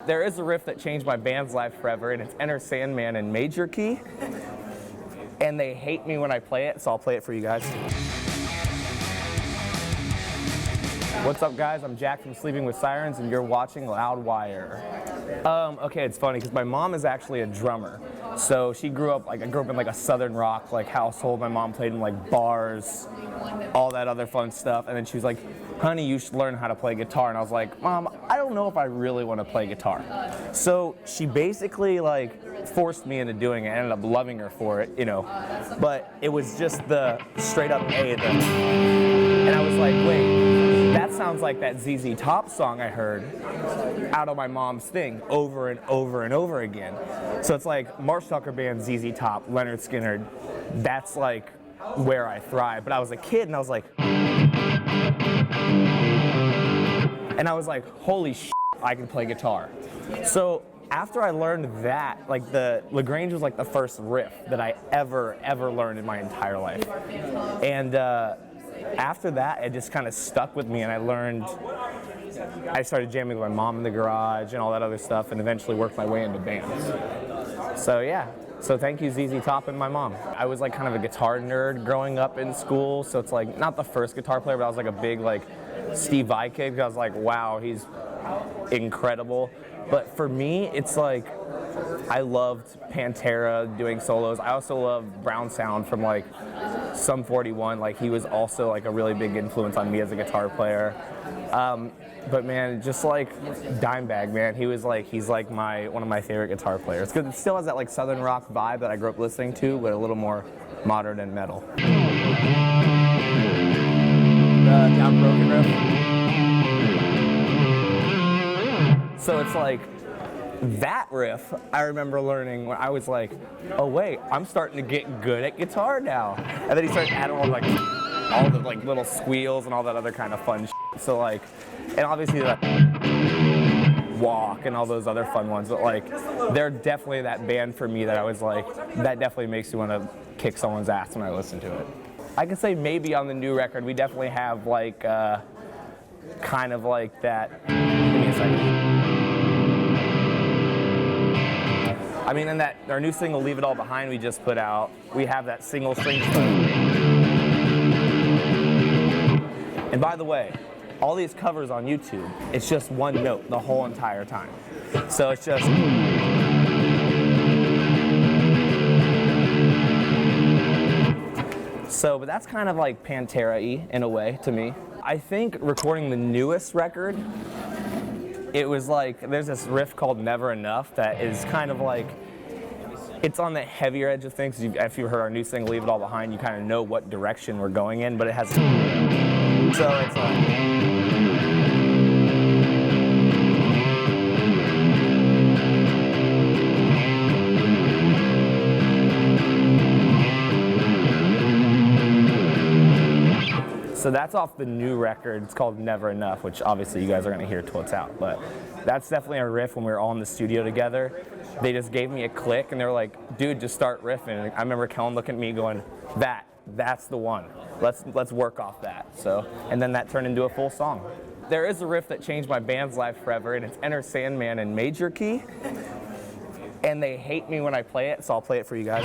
There is a riff that changed my band's life forever, and it's Enter Sandman in major key. And they hate me when I play it, so I'll play it for you guys. What's up, guys? I'm Jack from Sleeping with Sirens, and you're watching Loudwire. Okay, it's funny because my mom is actually a drummer. So she grew up, I grew up in like a southern rock household. My mom played in like bars, all that other fun stuff. And then she was like, honey, you should learn how to play guitar. And I was like, Mom, I don't know if I really want to play guitar. So she basically forced me into doing it. I ended up loving her for it, But it was just the straight up A. And I was like, wait, that sounds like that ZZ Top song I heard out of my mom's thing over and over and over again. So it's like Marsh Tucker Band, ZZ Top, Leonard Skinner. That's like where I thrive. But I was a kid and I was like, holy shit, I can play guitar. So after I learned that, the LaGrange was the first riff that I ever learned in my entire life. And after that, it just kind of stuck with me, and I started jamming with my mom in the garage and all that other stuff, and eventually worked my way into bands. So yeah. So thank you, ZZ Top and my mom. I was kind of a guitar nerd growing up in school, so it's not the first guitar player, but I was a big Steve Vai kid, because I was like, wow, he's incredible. But for me, it's I loved Pantera doing solos. I also loved Brown Sound from Sum 41. He was also a really big influence on me as a guitar player. But man, just Dimebag, man, he's one of my favorite guitar players, because it still has that southern rock vibe that I grew up listening to, but a little more modern and metal. Down Broken riff. So it's that riff I remember learning when I was oh wait, I'm starting to get good at guitar now. And then he started adding all the little squeals and all that other kind of fun shit. So and obviously Walk and all those other fun ones, but they're definitely that band for me that I was that definitely makes you want to kick someone's ass when I listen to it. I can say maybe on the new record we definitely have kind of that. Give me a second. I mean, in our new single, Leave It All Behind, we just put out, we have that single string. And by the way, all these covers on YouTube, it's just one note the whole entire time. So it's just... but that's kind of Pantera-y in a way to me. I think recording the newest record, it was there's this riff called Never Enough that is kind of it's on the heavier edge of things. If you heard our new single, Leave It All Behind, you kind of know what direction we're going in, but it has, so it's So that's off the new record. It's called Never Enough, which obviously you guys are going to hear till it's out. But that's definitely a riff when we were all in the studio together. They just gave me a click, and they were like, dude, just start riffing. And I remember Kellen looking at me going, that's the one. Let's work off that. So, and then that turned into a full song. There is a riff that changed my band's life forever, and it's Enter Sandman in major key. And they hate me when I play it, so I'll play it for you guys.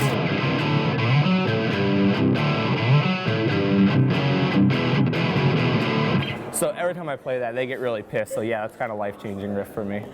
So every time I play that, they get really pissed. So yeah, it's kind of a life-changing riff for me.